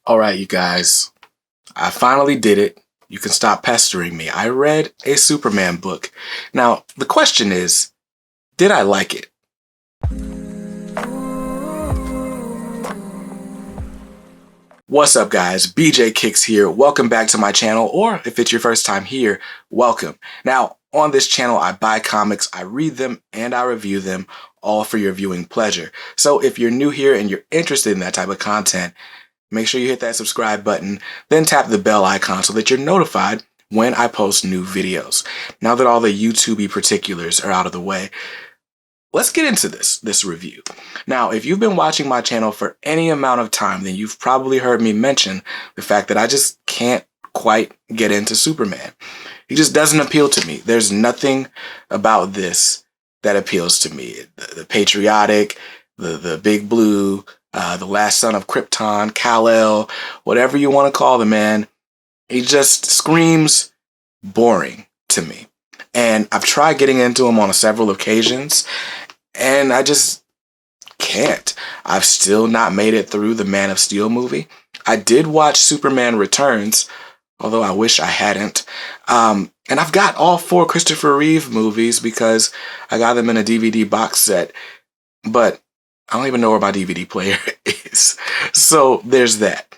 All right, you guys, I finally did it. You can stop pestering me. I read a Superman book. Now, the question is, did I like it? What's up, guys? BJ Kicks here. Welcome back to my channel, or if it's your first time here, welcome. Now, on this channel, I buy comics, I read them, and I review them, all for your viewing pleasure. So if you're new here and you're interested in that type of content, make sure you hit that subscribe button, then tap the bell icon so that you're notified when I post new videos. Now that all the YouTube-y particulars are out of the way, let's get into this review. Now, if you've been watching my channel for any amount of time, then you've probably heard me mention the fact that I just can't quite get into Superman. He just doesn't appeal to me. There's nothing about this that appeals to me. The patriotic, the big blue, the last son of Krypton, Kal-El, whatever you want to call the man, he just screams boring to me. And I've tried getting into him on several occasions, and I just can't. I've still not made it through the Man of Steel movie. I did watch Superman Returns, although I wish I hadn't. And I've got all 4 Christopher Reeve movies because I got them in a DVD box set, but I don't even know where my DVD player is. So there's that.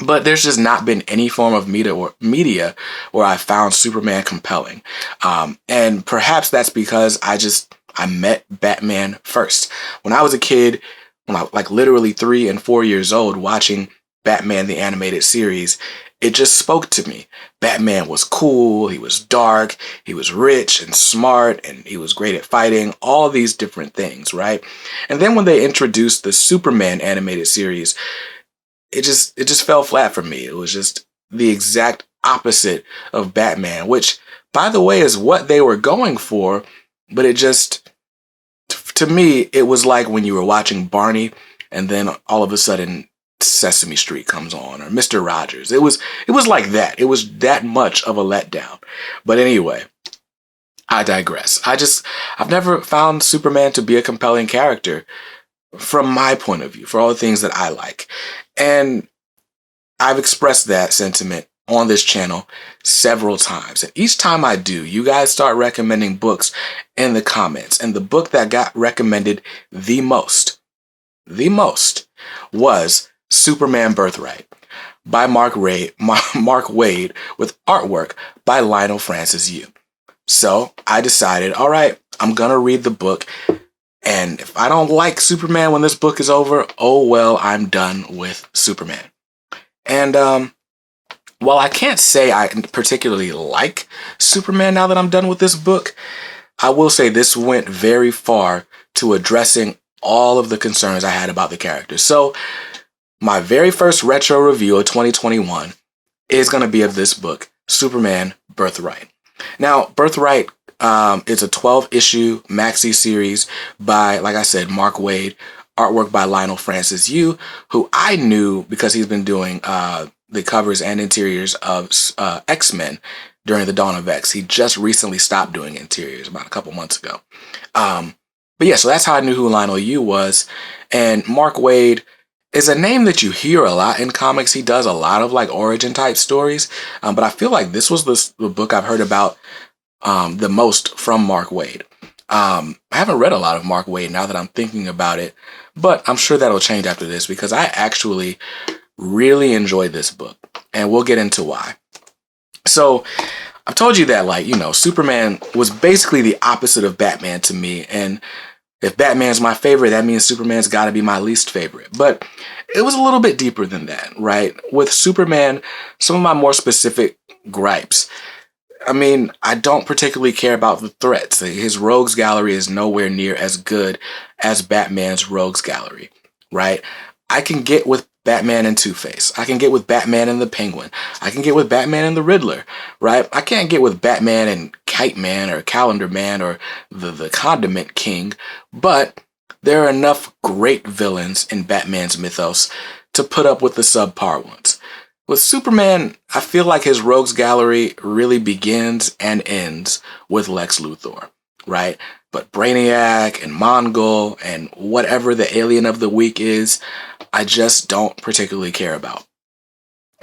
But there's just not been any form of media where I found Superman compelling. And perhaps that's because I met Batman first. When I was a kid, when I like literally 3 and 4 years old watching Batman the animated series, it just spoke to me. Batman was cool, he was dark, he was rich and smart, and he was great at fighting, all these different things, right? And then when they introduced the Superman animated series, it just fell flat for me. It was just the exact opposite of Batman, which, by the way, is what they were going for, but it just, to me, it was like when you were watching Barney and then all of a sudden Sesame Street comes on, or Mr. Rogers. It was like that. It was that much of a letdown. But anyway, I digress. I've never found Superman to be a compelling character from my point of view, for all the things that I like. And I've expressed that sentiment on this channel several times. And each time I do, you guys start recommending books in the comments. And the book that got recommended the most was Superman Birthright by Mark Waid, with artwork by Leinil Francis Yu. So I decided, all right, I'm going to read the book. And if I don't like Superman when this book is over, oh well, I'm done with Superman. And while I can't say I particularly like Superman now that I'm done with this book, I will say this went very far to addressing all of the concerns I had about the character. So my very first retro review of 2021 is going to be of this book, Superman Birthright. Now, Birthright it's a 12-issue maxi series by, like I said, Mark Waid, artwork by Leinil Francis Yu, who I knew because he's been doing the covers and interiors of X-Men during the Dawn of X. He just recently stopped doing interiors about a couple months ago. But yeah, so that's how I knew who Leinil Yu was. And Mark Waid is a name that you hear a lot in comics. He does a lot of like origin type stories, but I feel like this was the book I've heard about the most from Mark Waid. I haven't read a lot of Mark Waid now that I'm thinking about it, but I'm sure that'll change after this because I actually really enjoyed this book, and we'll get into why. So I've told you that, like, you know, Superman was basically the opposite of Batman to me, and if Batman's my favorite, that means Superman's got to be my least favorite. But it was a little bit deeper than that, right? With Superman, some of my more specific gripes, I mean, I don't particularly care about the threats. His rogues gallery is nowhere near as good as Batman's rogues gallery, right? I can get with Batman and Two-Face. I can get with Batman and the Penguin. I can get with Batman and the Riddler, right? I can't get with Batman and Kite Man or Calendar Man or the Condiment King, but there are enough great villains in Batman's mythos to put up with the subpar ones. With Superman, I feel like his rogues gallery really begins and ends with Lex Luthor, right? But Brainiac and Mongol and whatever the alien of the week is, I just don't particularly care about.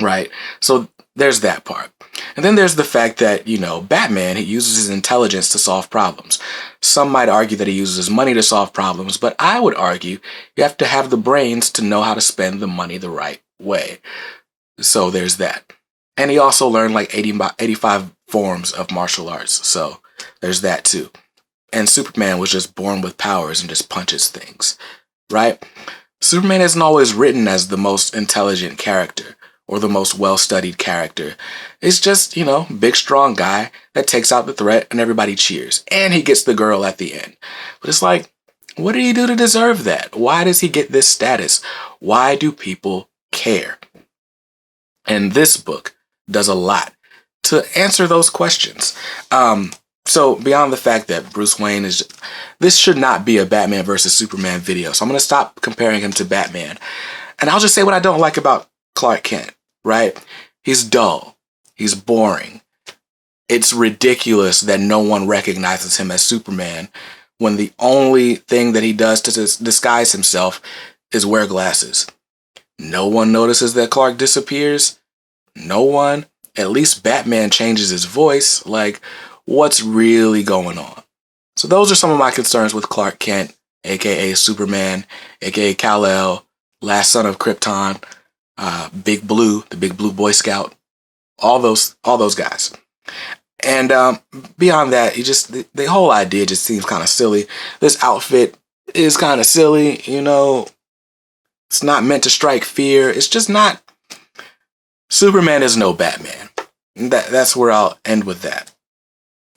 right? So there's that part. And then there's the fact that, Batman, he uses his intelligence to solve problems. Some might argue that he uses his money to solve problems, but I would argue you have to have the brains to know how to spend the money the right way. So there's that. And he also learned like 85 forms of martial arts. So there's that too. And Superman was just born with powers and just punches things, right? Superman isn't always written as the most intelligent character or the most well-studied character. It's just, big strong guy that takes out the threat and everybody cheers. And he gets the girl at the end. But it's like, what did he do to deserve that? Why does he get this status? Why do people care? And this book does a lot to answer those questions. So beyond the fact that Bruce Wayne this should not be a Batman versus Superman video. So I'm going to stop comparing him to Batman. And I'll just say what I don't like about Clark Kent, right? He's dull. He's boring. It's ridiculous that no one recognizes him as Superman when the only thing that he does to disguise himself is wear glasses. No one notices that Clark disappears. No one. At least Batman changes his voice. Like, what's really going on? So those are some of my concerns with Clark Kent, aka Superman, aka Kal-El, last son of Krypton, Big Blue, the Big Blue Boy Scout, all those guys. And beyond that, the whole idea just seems kind of silly. This outfit is kind of silly, It's not meant to strike fear. It's just not. Superman is no Batman. That's where I'll end with that.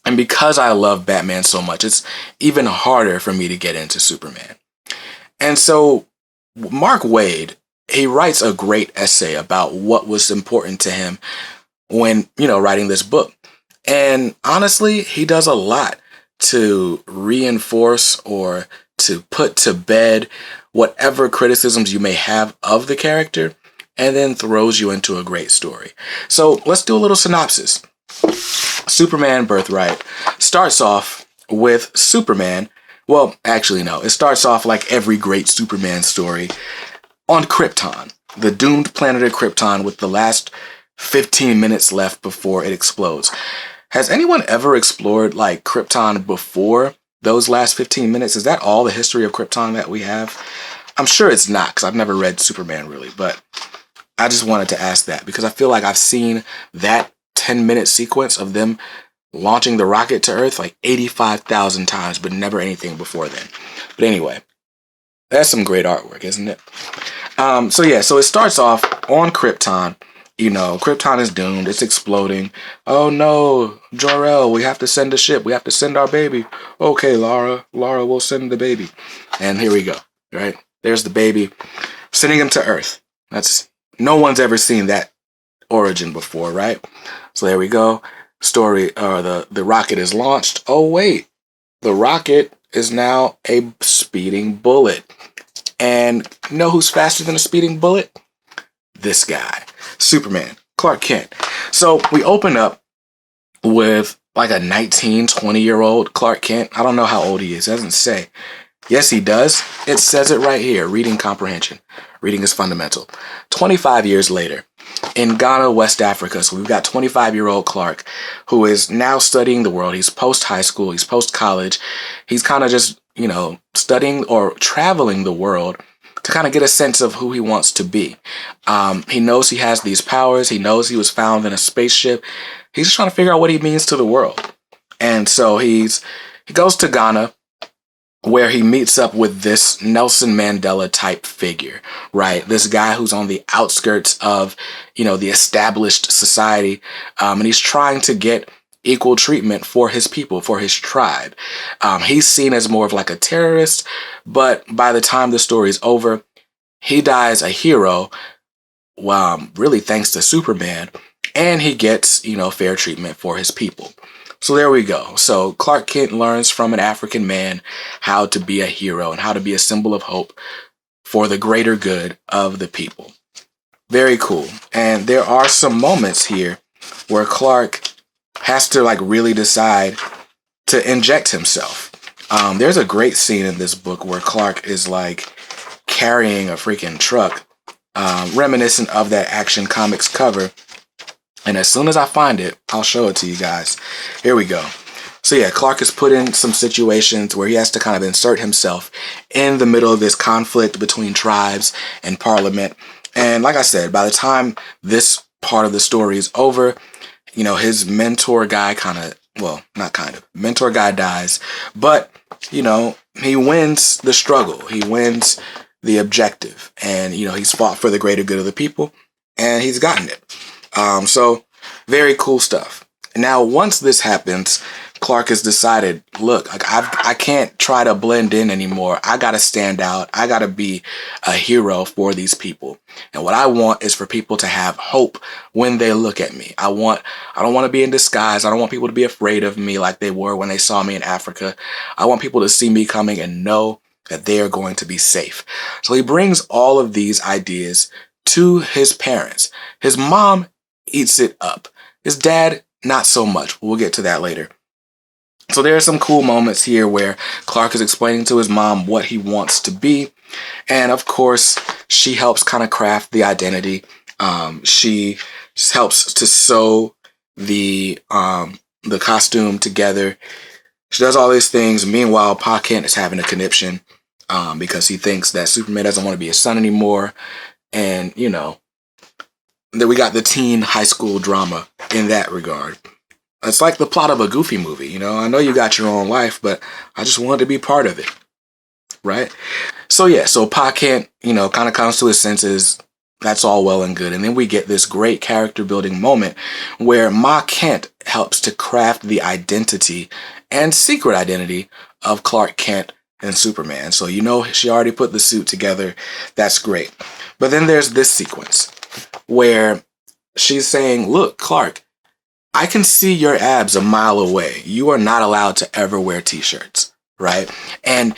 And because I love Batman so much, it's even harder for me to get into Superman. And so Mark Waid, he writes a great essay about what was important to him when, writing this book. And honestly, he does a lot to reinforce or to put to bed whatever criticisms you may have of the character, and then throws you into a great story. So let's do a little synopsis. Superman Birthright starts off with Superman. Well, actually, no. It starts off like every great Superman story on Krypton, the doomed planet of Krypton, with the last 15 minutes left before it explodes. Has anyone ever explored like Krypton before those last 15 minutes? Is that all the history of Krypton that we have? I'm sure it's not, because I've never read Superman really, but I just wanted to ask that because I feel like I've seen that 10-minute sequence of them launching the rocket to Earth like 85,000 times, but never anything before then. But anyway, that's some great artwork, isn't it? So it starts off on Krypton. Krypton is doomed. It's exploding. Oh no, Jor-El, we have to send a ship. We have to send our baby. Okay, Lara will send the baby. And here we go, right? There's the baby. Sending him to Earth. No one's ever seen that origin before, right? So there we go. The rocket is launched. Oh wait, the rocket is now a speeding bullet. And you know who's faster than a speeding bullet? This guy, Superman, Clark Kent. So we open up with like a 19, 20-year-old Clark Kent. I don't know how old he is. It doesn't say. Yes, he does. It says it right here. Reading comprehension. Reading is fundamental. 25 years later, in Ghana, West Africa. So we've got 25-year-old Clark, who is now studying the world. He's post-high school. He's post-college. He's kind of just, studying or traveling the world to kind of get a sense of who he wants to be. He knows he has these powers. He knows he was found in a spaceship. He's just trying to figure out what he means to the world. And so he goes to Ghana, where he meets up with this Nelson Mandela type figure, right? This guy who's on the outskirts of, the established society. And he's trying to get equal treatment for his people, for his tribe. He's seen as more of like a terrorist, but by the time the story's over, he dies a hero, really thanks to Superman, and he gets, fair treatment for his people. So there we go. So Clark Kent learns from an African man how to be a hero and how to be a symbol of hope for the greater good of the people. Very cool. And there are some moments here where Clark has to really decide to inject himself. There's a great scene in this book where Clark is carrying a freaking truck reminiscent of that Action Comics cover. And as soon as I find it, I'll show it to you guys. Here we go. So yeah, Clark is put in some situations where he has to kind of insert himself in the middle of this conflict between tribes and Parliament. And like I said, by the time this part of the story is over, you know, his mentor guy mentor guy dies, but, you know, he wins the struggle. He wins the objective, and, you know, he's fought for the greater good of the people, and he's gotten it. So very cool stuff. Now, once this happens, Clark has decided, look, like I can't try to blend in anymore. I got to stand out. I got to be a hero for these people. And what I want is for people to have hope when they look at me. I don't want to be in disguise. I don't want people to be afraid of me like they were when they saw me in Africa. I want people to see me coming and know that they are going to be safe. So he brings all of these ideas to his parents. His mom eats it up. His dad, not so much. We'll get to that later. So there are some cool moments here where Clark is explaining to his mom what he wants to be. And of course, she helps kind of craft the identity. She helps to sew the costume together. She does all these things. Meanwhile, Pa Kent is having a conniption because he thinks that Superman doesn't want to be his son anymore. And, you know, that we got the teen high school drama in that regard. It's like the plot of a Goofy movie, you know. I know you got your own life, but I just wanted to be part of it, right? So yeah, so Pa Kent, you know, kind of comes to his senses. That's all well and good. And then we get this great character building moment where Ma Kent helps to craft the identity and secret identity of Clark Kent and Superman. So, you know, she already put the suit together. That's great. But then there's this sequence where she's saying, look, Clark, I can see your abs a mile away. You are not allowed to ever wear t-shirts, right? And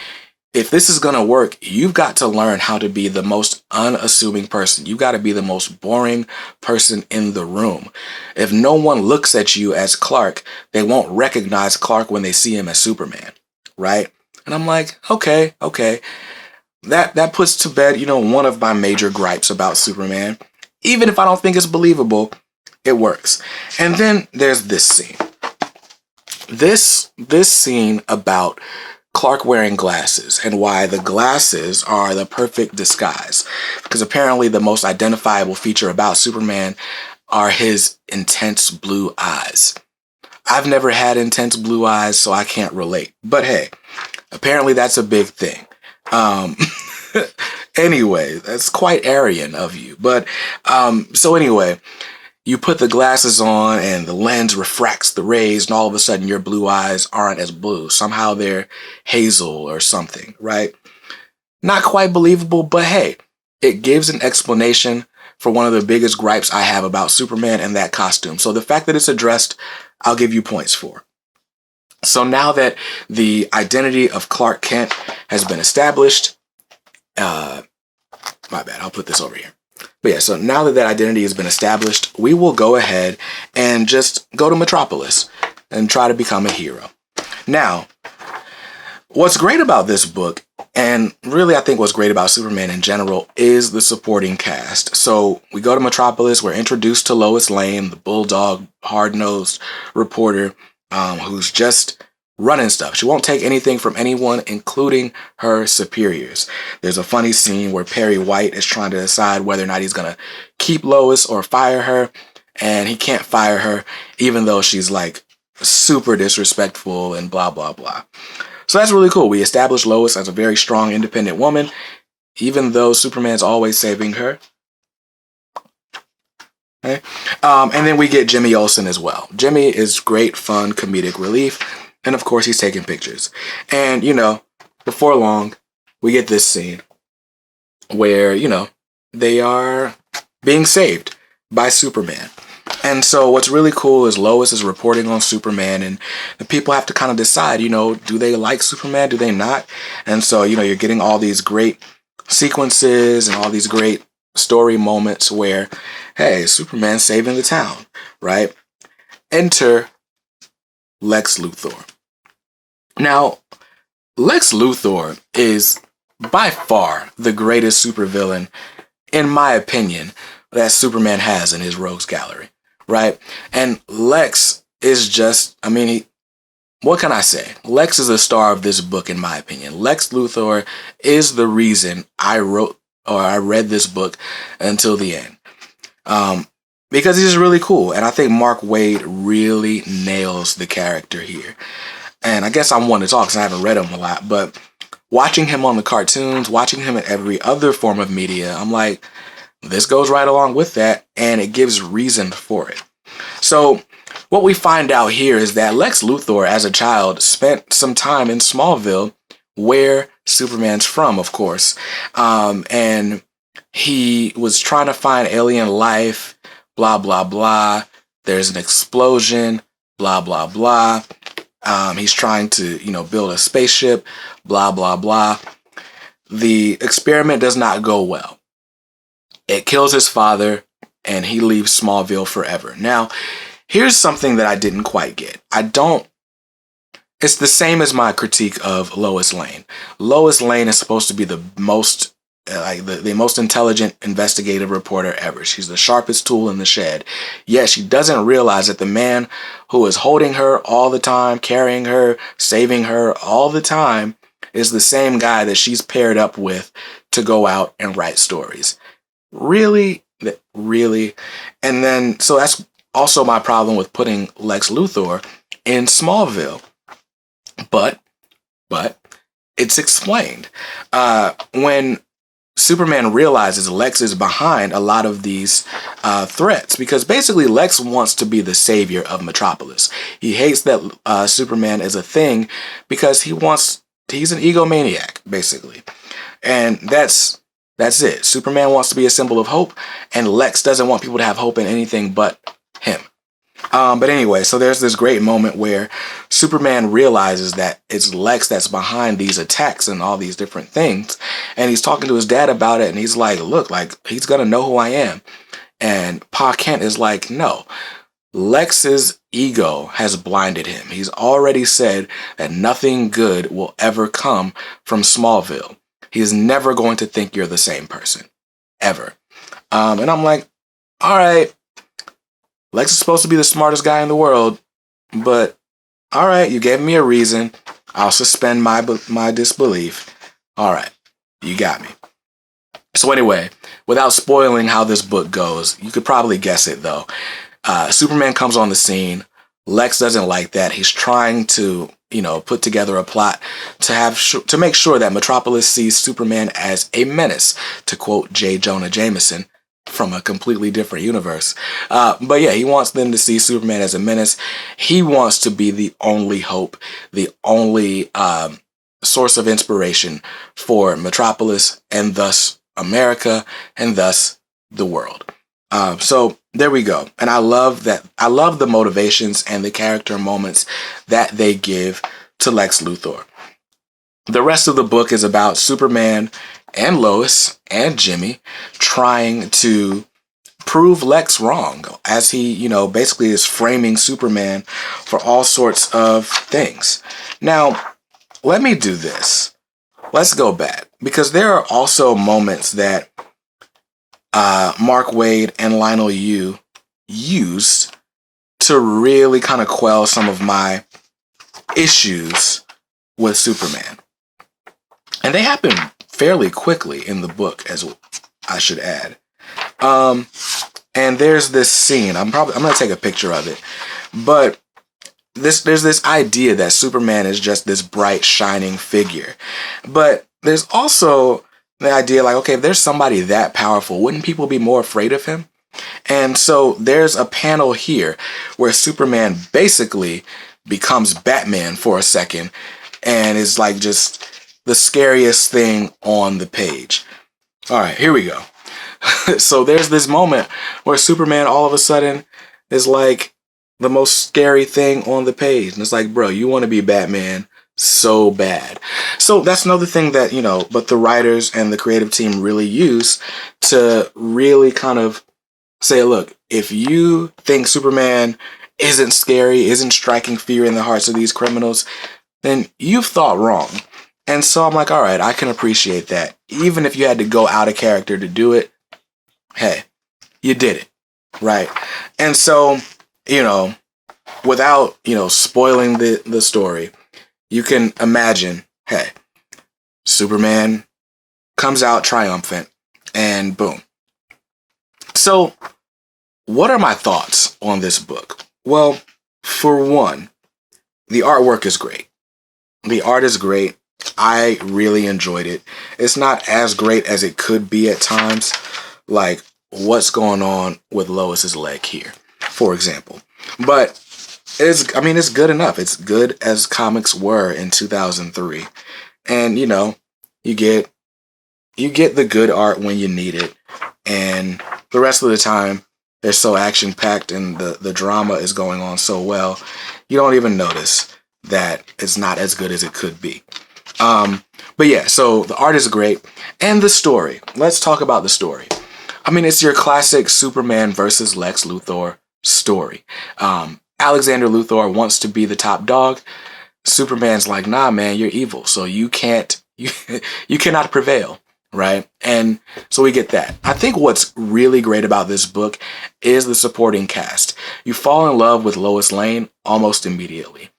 if this is going to work, you've got to learn how to be the most unassuming person. You've got to be the most boring person in the room. If no one looks at you as Clark, they won't recognize Clark when they see him as Superman, right? And I'm like, okay. That puts to bed, you know, one of my major gripes about Superman. Even if I don't think it's believable, it works. And then there's this scene. This scene about Clark wearing glasses and why the glasses are the perfect disguise. Because apparently the most identifiable feature about Superman are his intense blue eyes. I've never had intense blue eyes, so I can't relate. But hey, apparently that's a big thing. Anyway, that's quite Aryan of you. But so anyway, you put the glasses on and the lens refracts the rays, and all of a sudden your blue eyes aren't as blue. Somehow they're hazel or something, right? Not quite believable, but hey, it gives an explanation for one of the biggest gripes I have about Superman and that costume. So the fact that it's addressed, I'll give you points for. So now that the identity of Clark Kent has been established, my bad, I'll put this over here. But yeah, so now that that identity has been established, we will go ahead and just go to Metropolis and try to become a hero. Now, what's great about this book, and really I think what's great about Superman in general, is the supporting cast. So we go to Metropolis, we're introduced to Lois Lane, the bulldog, hard-nosed reporter who's just running stuff. She won't take anything from anyone, including her superiors. There's a funny scene where Perry White is trying to decide whether or not he's going to keep Lois or fire her, and he can't fire her, even though she's like super disrespectful and blah, blah, blah. So that's really cool. We establish Lois as a very strong, independent woman, even though Superman's always saving her. Okay. And then we get Jimmy Olsen as well. Jimmy is great, fun, comedic relief. And of course, he's taking pictures. And, you know, before long, we get this scene where, you know, they are being saved by Superman. And so what's really cool is Lois is reporting on Superman, and the people have to kind of decide, you know, do they like Superman? Do they not? And so, you know, you're getting all these great sequences and all these great story moments where, hey, Superman's saving the town, right? Enter Lex Luthor. Now, Lex Luthor is by far the greatest supervillain in my opinion, that Superman has in his rogues gallery, right? And Lex is just, I mean, what can I say? Lex is the star of this book, in my opinion. Lex Luthor is the reason I read this book until the end. Because he's really cool. And I think Mark Waid really nails the character here. And I guess I'm one to talk because I haven't read him a lot, but watching him on the cartoons, watching him in every other form of media, I'm like, this goes right along with that, and it gives reason for it. So what we find out here is that Lex Luthor, as a child, spent some time in Smallville, where Superman's from, of course. And he was trying to find alien life, blah, blah, blah. There's an explosion, blah, blah, blah. He's trying to, build a spaceship, blah, blah, blah. The experiment does not go well. It kills his father, and he leaves Smallville forever. Now, here's something that I didn't quite get. It's the same as my critique of Lois Lane. Lois Lane is supposed to be the most the most intelligent investigative reporter ever. She's the sharpest tool in the shed. Yet she doesn't realize that the man who is holding her all the time, carrying her, saving her all the time, is the same guy that she's paired up with to go out and write stories. Really? Really? And then, so that's also my problem with putting Lex Luthor in Smallville. But it's explained. When Superman realizes Lex is behind a lot of these threats, because basically Lex wants to be the savior of Metropolis. He hates that Superman is a thing because he's an egomaniac, basically. And that's it. Superman wants to be a symbol of hope, and Lex doesn't want people to have hope in anything but him. But anyway, so there's this great moment where Superman realizes that it's Lex that's behind these attacks and all these different things. And he's talking to his dad about it, and he's like, look, like, he's going to know who I am. And Pa Kent is like, no, Lex's ego has blinded him. He's already said that nothing good will ever come from Smallville. He's never going to think you're the same person, ever. And I'm like, all right. Lex is supposed to be the smartest guy in the world, but all right, you gave me a reason. I'll suspend my disbelief. All right, you got me. So anyway, without spoiling how this book goes, you could probably guess it though. Superman comes on the scene. Lex doesn't like that. He's trying to, put together a plot to make sure that Metropolis sees Superman as a menace, to quote J. Jonah Jameson from a completely different universe. But yeah, he wants them to see Superman as a menace. He wants to be the only hope, the only source of inspiration for Metropolis, and thus America, and thus the world. So there we go. And I love that. I love the motivations and the character moments that they give to Lex Luthor. The rest of the book is about Superman and Lois and Jimmy trying to prove Lex wrong as he, basically is framing Superman for all sorts of things. Now, let me do this. Let's go back, because there are also moments that Mark Waid and Leinil used to really kind of quell some of my issues with Superman. And they happen fairly quickly in the book, as I should add. And there's this scene. I'm going to take a picture of it. But there's this idea that Superman is just this bright, shining figure. But there's also the idea like, okay, if there's somebody that powerful, wouldn't people be more afraid of him? And so there's a panel here where Superman basically becomes Batman for a second and is like just the scariest thing on the page. All right, here we go. So there's this moment where Superman all of a sudden is like the most scary thing on the page. And it's like, bro, you want to be Batman so bad. So that's another thing that, but the writers and the creative team really use to really kind of say, look, if you think Superman isn't scary, isn't striking fear in the hearts of these criminals, then you've thought wrong. And so I'm like, all right, I can appreciate that. Even if you had to go out of character to do it, hey, you did it, right? And so, you know, without, spoiling the story, you can imagine, hey, Superman comes out triumphant and boom. So, what are my thoughts on this book? Well, for one, the artwork is great. The art is great. I really enjoyed it. It's not as great as it could be at times, like what's going on with Lois's leg here, for example. But it's good enough. It's good as comics were in 2003. And you get the good art when you need it. And the rest of the time, they're so action packed and the drama is going on so well, you don't even notice that it's not as good as it could be. But yeah, so the art is great. And the story. Let's talk about the story. It's your classic Superman versus Lex Luthor story. Alexander Luthor wants to be the top dog. Superman's like, nah, man, you're evil. So you cannot prevail. Right? And so we get that. I think what's really great about this book is the supporting cast. You fall in love with Lois Lane almost immediately.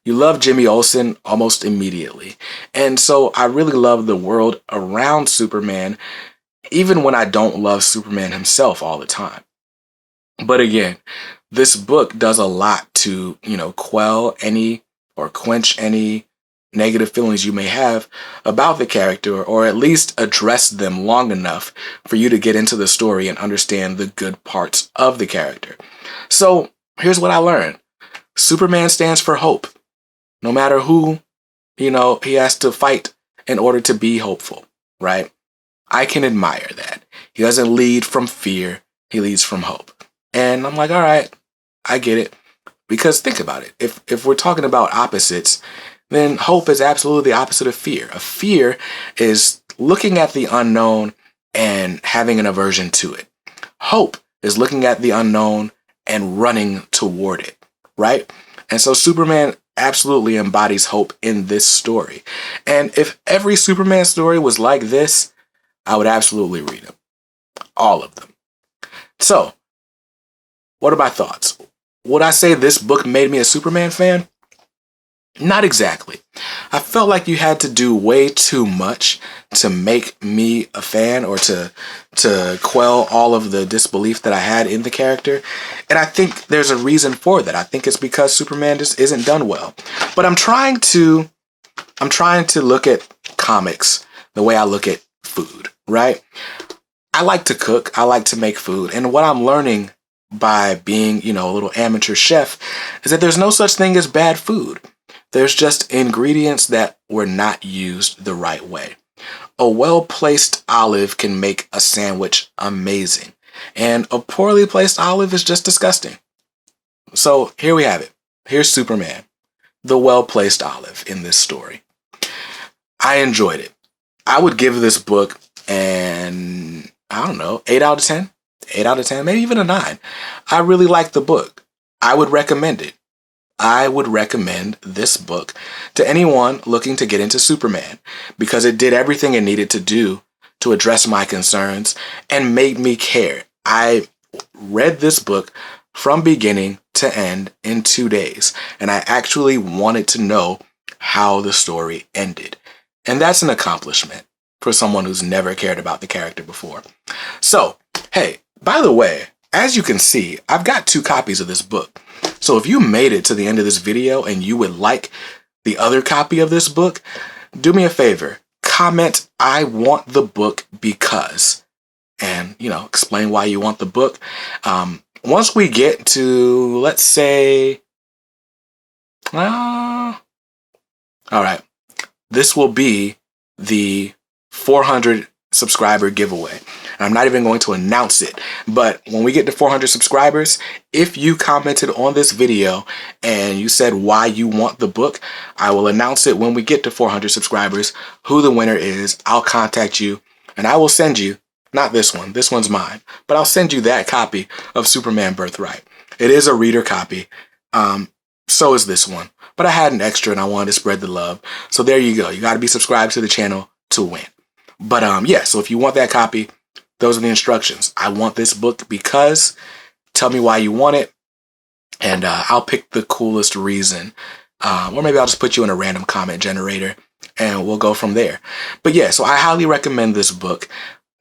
You love Jimmy Olsen almost immediately. And so I really love the world around Superman, even when I don't love Superman himself all the time. But again, this book does a lot to, quell any or quench any negative feelings you may have about the character, or at least address them long enough for you to get into the story and understand the good parts of the character. So here's what I learned. Superman stands for hope. No matter who, he has to fight in order to be hopeful, right? I can admire that. He doesn't lead from fear. He leads from hope. And I'm like, all right, I get it. Because think about it. If we're talking about opposites, then hope is absolutely the opposite of fear. A fear is looking at the unknown and having an aversion to it. Hope is looking at the unknown and running toward it, right? And so Superman absolutely embodies hope in this story. And if every Superman story was like this, I would absolutely read them. All of them. So, what are my thoughts? Would I say this book made me a Superman fan? Not exactly. I felt like you had to do way too much to make me a fan, or to quell all of the disbelief that I had in the character. And I think there's a reason for that. I think it's because Superman just isn't done well. But I'm trying to look at comics the way I look at food, right? I like to cook. I like to make food. And what I'm learning by being, a little amateur chef is that there's no such thing as bad food. There's just ingredients that were not used the right way. A well-placed olive can make a sandwich amazing, and a poorly placed olive is just disgusting. So here we have it. Here's Superman, the well-placed olive in this story. I enjoyed it. I would give this book an, 8 out of 10. 8 out of 10, maybe even a 9. I really like the book. I would recommend it. I would recommend this book to anyone looking to get into Superman, because it did everything it needed to do to address my concerns and made me care. I read this book from beginning to end in 2 days, and I actually wanted to know how the story ended. And that's an accomplishment for someone who's never cared about the character before. So, hey, by the way, as you can see, I've got 2 copies of this book. So if you made it to the end of this video and you would like the other copy of this book, do me a favor. Comment, I want the book because, and, explain why you want the book. Once we get to, let's say, all right, this will be the 400 subscriber giveaway. I'm not even going to announce it, but when we get to 400 subscribers, if you commented on this video and you said why you want the book, I will announce it when we get to 400 subscribers, who the winner is. I'll contact you and I will send you, not this one's mine, but I'll send you that copy of Superman Birthright. It is a reader copy. So is this one, but I had an extra and I wanted to spread the love. So there you go. You got to be subscribed to the channel to win. But yeah, so if you want that copy, those are the instructions. I want this book because, tell me why you want it, and I'll pick the coolest reason. Or maybe I'll just put you in a random comment generator and we'll go from there. But yeah, so I highly recommend this book.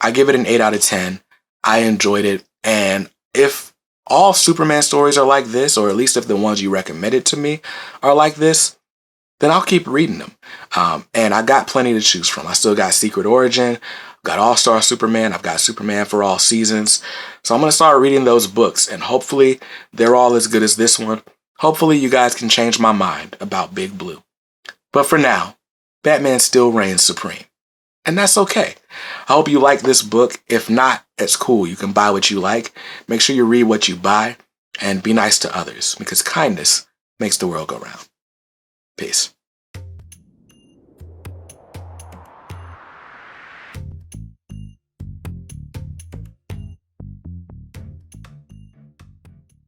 I give it an 8 out of 10. I enjoyed it. And if all Superman stories are like this, or at least if the ones you recommended to me are like this, then I'll keep reading them. And I got plenty to choose from. I still got Secret Origin, got All-Star Superman, I've got Superman for All Seasons. So I'm going to start reading those books, and hopefully they're all as good as this one. Hopefully you guys can change my mind about Big Blue. But for now, Batman still reigns supreme. And that's okay. I hope you like this book. If not, it's cool. You can buy what you like. Make sure you read what you buy and be nice to others, because kindness makes the world go round. Peace.